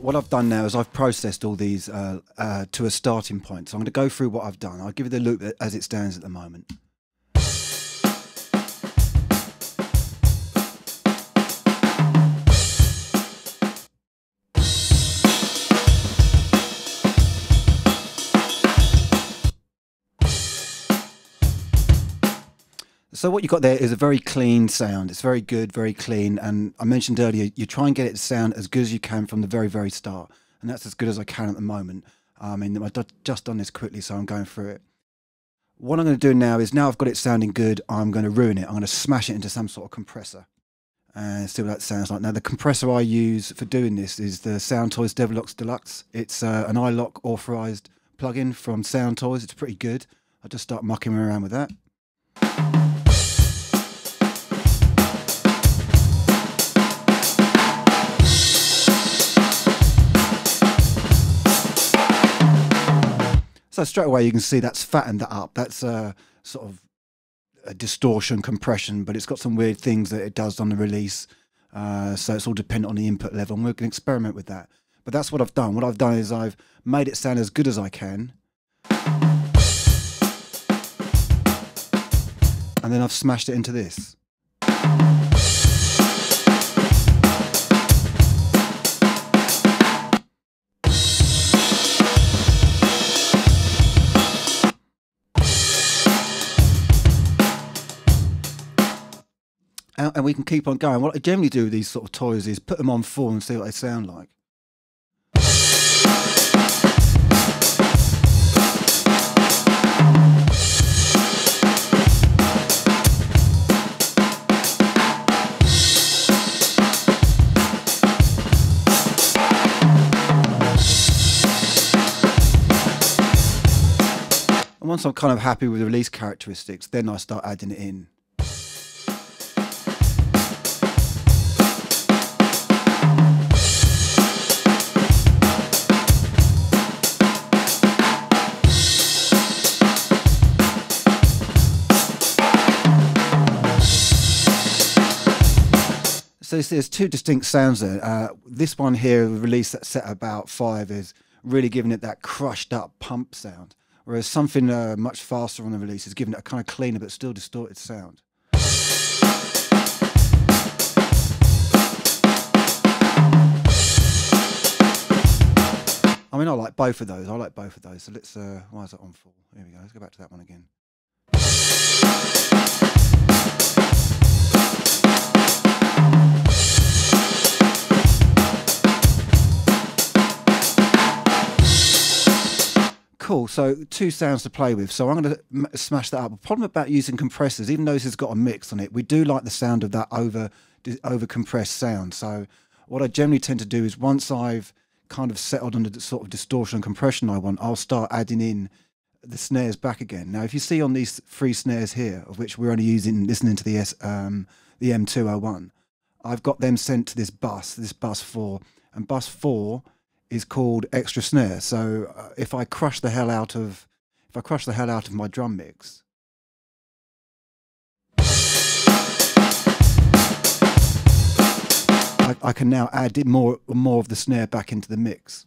What I've done now is I've processed all these to a starting point. So I'm going to go through what I've done. I'll give you the loop as it stands at the moment. So what you've got there is a very clean sound. It's very good, very clean. And I mentioned earlier, you try and get it to sound as good as you can from the very, very start. And that's as good as I can at the moment. I mean, I've just done this quickly, so I'm going through it. What I'm going to do now is, now I've got it sounding good, I'm going to ruin it. I'm going to smash it into some sort of compressor and see what that sounds like. Now, the compressor I use for doing this is the Sound Toys Devlox Deluxe. It's an iLok authorized plugin from Sound Toys. It's pretty good. I'll just start mucking around with that. So straight away you can see that's fattened that up. That's sort of a distortion, compression, but it's got some weird things that it does on the release. So it's all dependent on the input level, and we can experiment with that. But that's what I've done. What I've done is I've made it sound as good as I can. And then I've smashed it into this. And we can keep on going. What I generally do with these sort of toys is put them on full and see what they sound like. And once I'm kind of happy with the release characteristics, then I start adding it in. So there's two distinct sounds there. This one here, the release that's set at about 5, is really giving it that crushed up pump sound, whereas something much faster on the release is giving it a kind of cleaner but still distorted sound. I mean, I like both of those. I like both of those. So let's, why is that on full? Here we go. Let's go back to that one again. Cool, so two sounds to play with. So I'm going to smash that up. The problem about using compressors, even though this has got a mix on it, we do like the sound of that over compressed sound. So what I generally tend to do is, once I've kind of settled on the sort of distortion and compression I want, I'll start adding in the snares back again. Now, if you see on these 3 snares here, of which we're only listening to the M201, I've got them sent to this bus 4, and bus 4 is called extra snare. So if I crush the hell out of my drum mix, I can now add more of the snare back into the mix.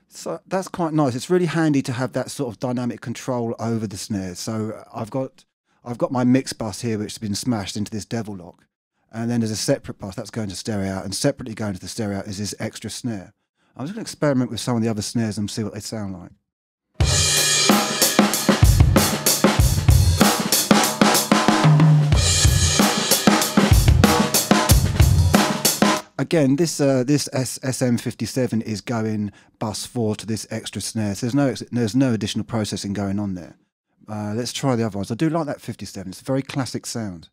So that's quite nice. It's really handy to have that sort of dynamic control over the snares. So I've got my mix bus here, which has been smashed into this devil lock, and then there's a separate bus that's going to stereo out, and separately going to the stereo out is this extra snare. I'm just going to experiment with some of the other snares and see what they sound like. Again, this SM57 is going bus 4 to this extra snare. So there's no additional processing going on there. Let's try the other ones. I do like that 57. It's a very classic sound.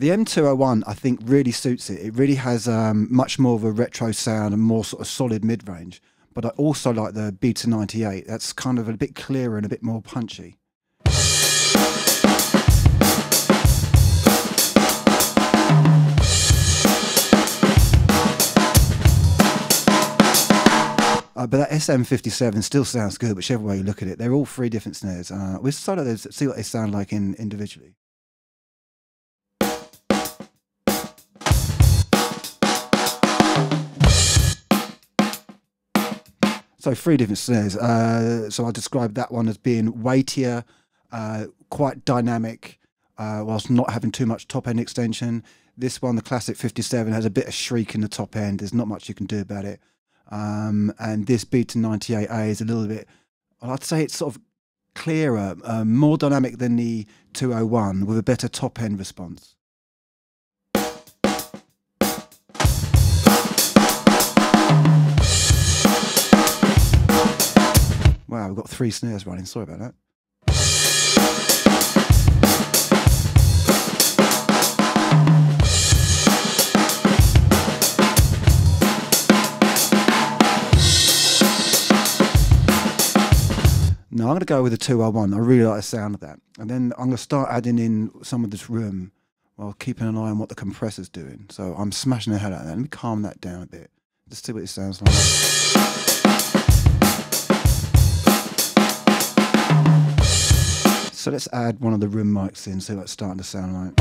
The M201, I think, really suits it. It really has much more of a retro sound and more sort of solid mid-range. But I also like the Beta 98. That's kind of a bit clearer and a bit more punchy. But that SM57 still sounds good, whichever way you look at it. They're all three different snares. We'll start at those, see what they sound like individually. So three different snares. So I described that one as being weightier, quite dynamic, whilst not having too much top end extension. This one, the classic 57, has a bit of shriek in the top end. There's not much you can do about it. And this Beta 98A is a little bit, well, I'd say it's sort of clearer, more dynamic than the 201 with a better top end response. Wow, we've got three snares running, sorry about that. No, I'm going to go with the 201. I really like the sound of that. And then I'm going to start adding in some of this room while keeping an eye on what the compressor's doing. So I'm smashing the hell out of that. Let me calm that down a bit. Let's see what it sounds like. So let's add one of the room mics in, see what it's starting to sound like.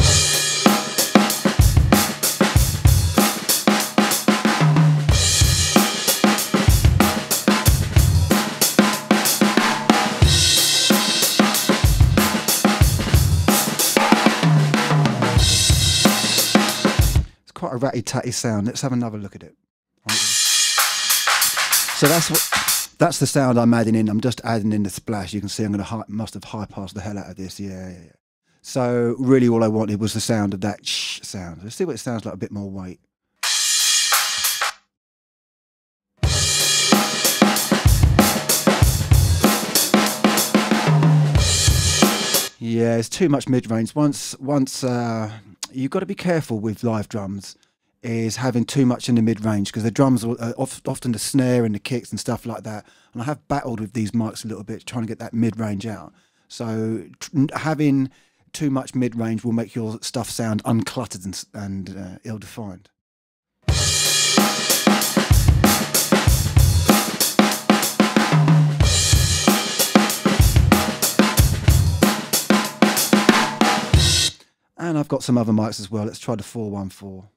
Quite a ratty-tatty sound. Let's have another look at it. So that's the sound I'm adding in. I'm just adding in the splash. You can see I'm going to must have high-passed the hell out of this. Yeah. So really all I wanted was the sound of that shh sound. Let's see what it sounds like, a bit more weight. Yeah, it's too much mid-range. Once you've got to be careful with live drums, is having too much in the mid-range, because the drums are often the snare and the kicks and stuff like that. And I have battled with these mics a little bit, trying to get that mid-range out. So having too much mid-range will make your stuff sound uncluttered and ill-defined. And I've got some other mics as well. Let's try the 414.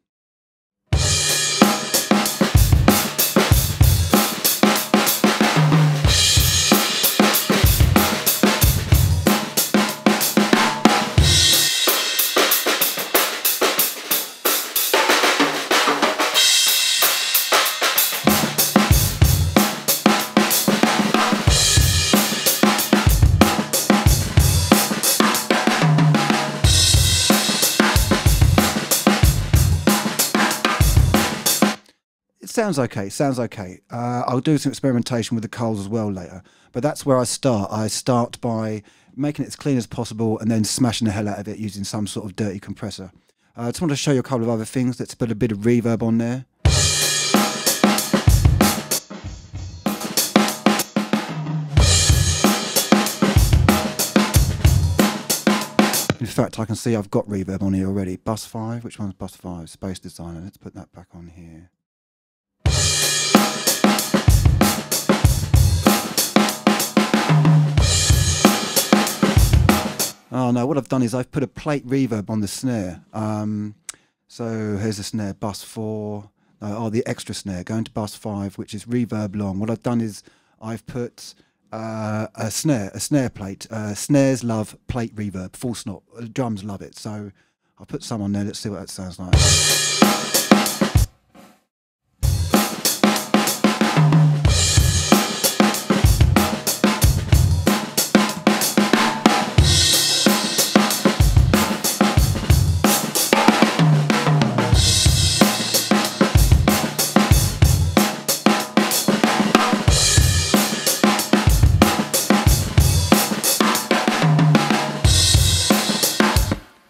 Sounds okay. I'll do some experimentation with the Coles as well later, but that's where I start. I start by making it as clean as possible and then smashing the hell out of it using some sort of dirty compressor. I just want to show you a couple of other things. Let's put a bit of reverb on there. In fact, I can see I've got reverb on here already. Bus 5, which one's Bus 5? Space Designer. Let's put that back on here. Oh no, what I've done is I've put a plate reverb on the snare. So here's the snare, bus 4, the extra snare, going to bus 5, which is reverb long. What I've done is I've put a snare plate. Snares love plate reverb, full stop. Drums love it. So I'll put some on there, let's see what that sounds like.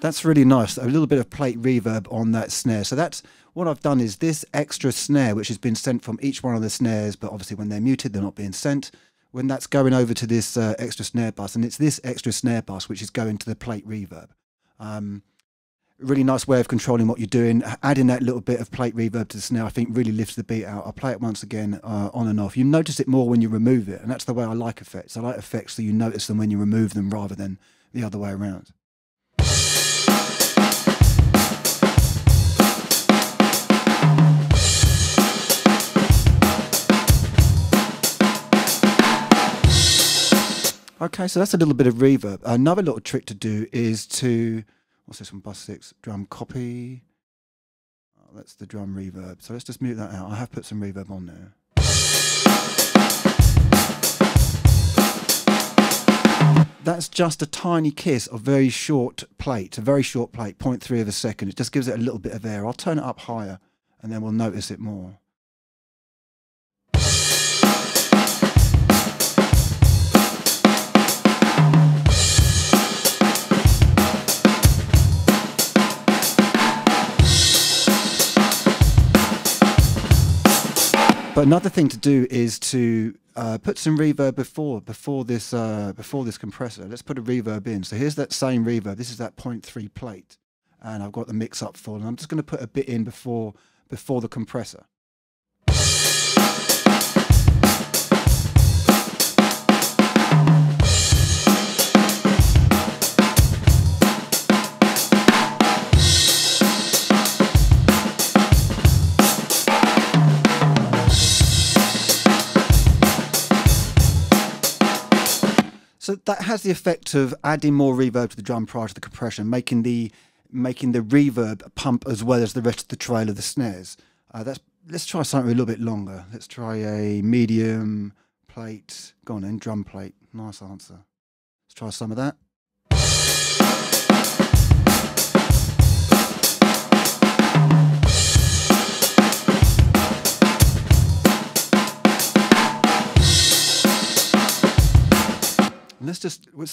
That's really nice. A little bit of plate reverb on that snare. So that's what I've done is this extra snare, which has been sent from each one of the snares, but obviously when they're muted, they're not being sent. When that's going over to this extra snare bus, and it's this extra snare bus which is going to the plate reverb. Really nice way of controlling what you're doing. Adding that little bit of plate reverb to the snare, I think, really lifts the beat out. I'll play it once again, on and off. You notice it more when you remove it, and that's the way I like effects. I like effects so you notice them when you remove them rather than the other way around. Okay, so that's a little bit of reverb. Another little trick to do is to, what's this one, bus 6, drum copy. Oh, that's the drum reverb. So let's just mute that out. I have put some reverb on there. That's just a tiny kiss of very short plate, a very short plate, 0.3 of a second. It just gives it a little bit of air. I'll turn it up higher and then we'll notice it more. But another thing to do is to put some reverb before this compressor. Let's put a reverb in. So here's that same reverb. This is that 0.3 plate, and I've got the mix up full. And I'm just going to put a bit in before the compressor. So that has the effect of adding more reverb to the drum prior to the compression, making the reverb pump as well as the rest of the trail of the snares. Let's try something a little bit longer. Let's try a medium plate. Go on then, drum plate. Nice answer. Let's try some of that.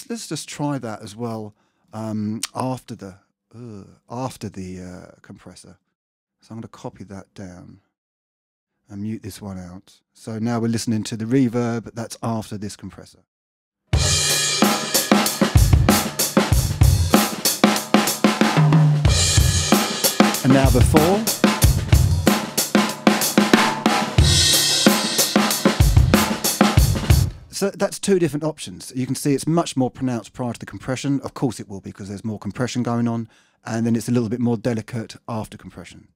Let's just try that as well after the compressor. So I'm going to copy that down and mute this one out. So now we're listening to the reverb that's after this compressor. And now before. So that's two different options. You can see it's much more pronounced prior to the compression. Of course it will be because there's more compression going on, and then it's a little bit more delicate after compression.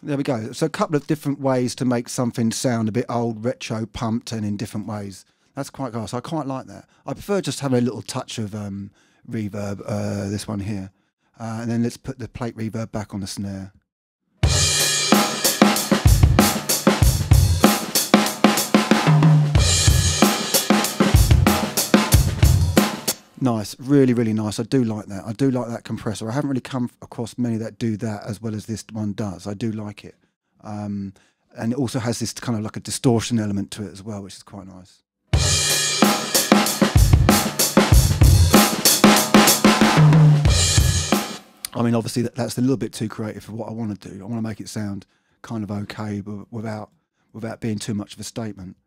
There we go. So a couple of different ways to make something sound a bit old, retro, pumped, and in different ways. That's quite nice. I quite like that. I prefer just having a little touch of reverb, this one here. And then let's put the plate reverb back on the snare. Nice, really, really nice. I do like that. I do like that compressor. I haven't really come across many that do that as well as this one does. I do like it. And it also has this kind of like a distortion element to it as well, which is quite nice. I mean, obviously that's a little bit too creative for what I want to do. I want to make it sound kind of okay, but without being too much of a statement.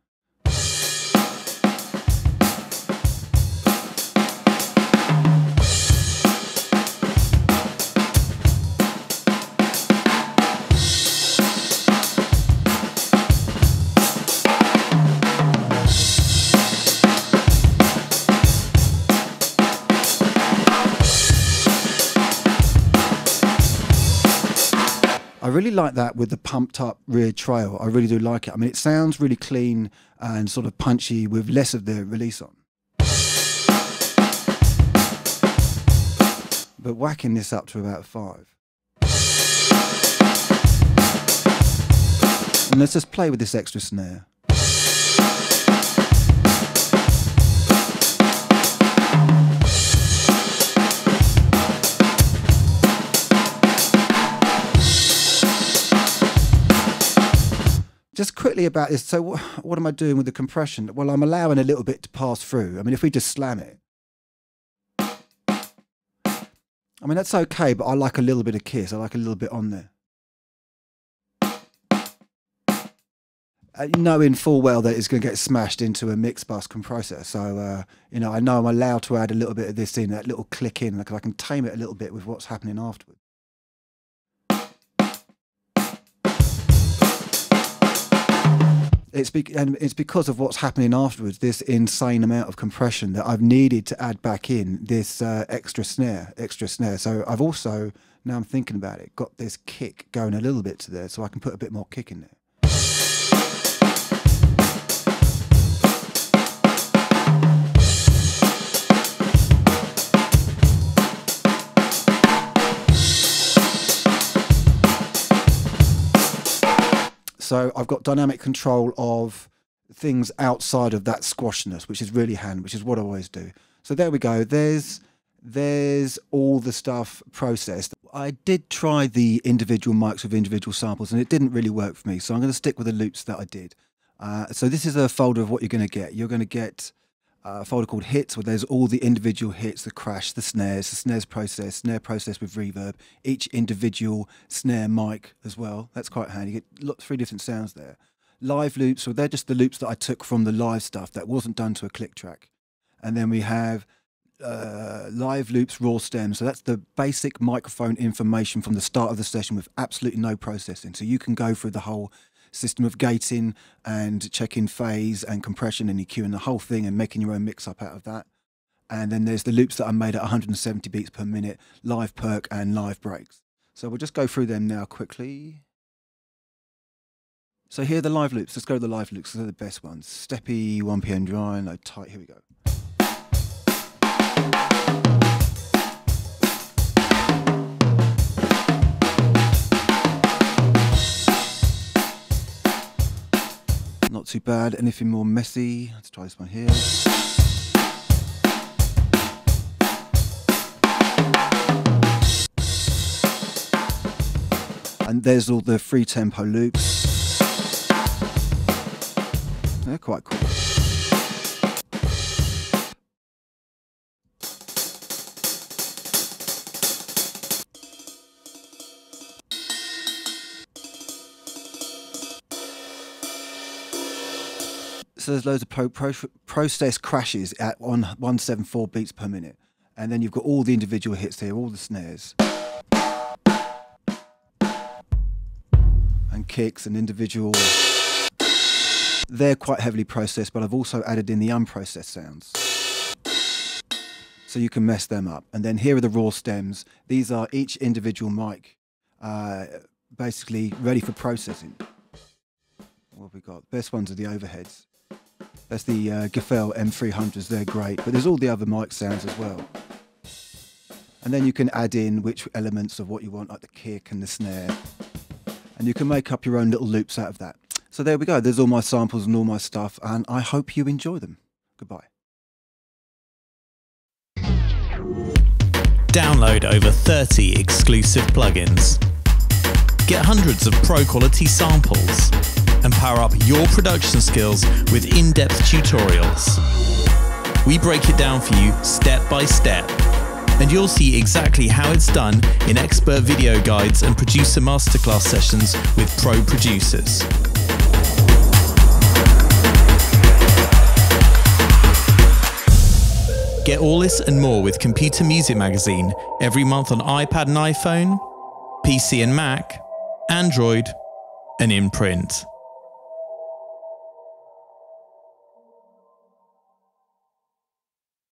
I really like that with the pumped up rear trail. I really do like it. I mean, it sounds really clean and sort of punchy with less of the release on. but whacking this up to about 5. And let's just play with this extra snare. Just quickly about this. So what am I doing with the compression? Well, I'm allowing a little bit to pass through. I mean, if we just slam it, I mean, that's okay, but I like a little bit of kiss. I like a little bit on there. Knowing full well that it's going to get smashed into a mix bus compressor. So, you know, I know I'm allowed to add a little bit of this in, that little click in, because I can tame it a little bit with what's happening afterwards. It's because of what's happening afterwards, this insane amount of compression, that I've needed to add back in this extra snare. So I've also, now I'm thinking about it, got this kick going a little bit to there, so I can put a bit more kick in there. So I've got dynamic control of things outside of that squashiness, which is really handy, which is what I always do. So there we go. There's all the stuff processed. I did try the individual mics with individual samples, and it didn't really work for me. So I'm going to stick with the loops that I did. So this is a folder of what you're going to get. You're going to get a folder called hits, where there's all the individual hits, the crash, the snares processed, snare processed with reverb, each individual snare mic as well. That's quite handy. You get 3 different sounds there. Live loops, so they're just the loops that I took from the live stuff that wasn't done to a click track. And then we have live loops, raw stems. So that's the basic microphone information from the start of the session with absolutely no processing. So you can go through the whole system of gating and checking phase and compression and EQ and the whole thing and making your own mix up out of that. And then there's the loops that I made at 170 beats per minute, live perk and live breaks. So we'll just go through them now quickly. So here are the live loops. Let's go to the live loops. They're the best ones. Steppy, 1 PM dry, no tight. Here we go. Not too bad. Anything more messy? Let's try this one here. And there's all the free tempo loops. They're quite cool. So there's loads of process crashes at 174 beats per minute. And then you've got all the individual hits here, all the snares. And kicks and individual. They're quite heavily processed, but I've also added in the unprocessed sounds. So you can mess them up. And then here are the raw stems. These are each individual mic, basically ready for processing. What have we got? Best ones are the overheads. That's the Gefell M300s, they're great, but there's all the other mic sounds as well. And then you can add in which elements of what you want, like the kick and the snare. And you can make up your own little loops out of that. So there we go, there's all my samples and all my stuff, and I hope you enjoy them. Goodbye. Download over 30 exclusive plugins. Get hundreds of pro-quality samples. And power up your production skills with in-depth tutorials. We break it down for you step by step, and you'll see exactly how it's done in expert video guides and producer masterclass sessions with pro producers. Get all this and more with Computer Music Magazine every month on iPad and iPhone, PC and Mac, Android, and in print.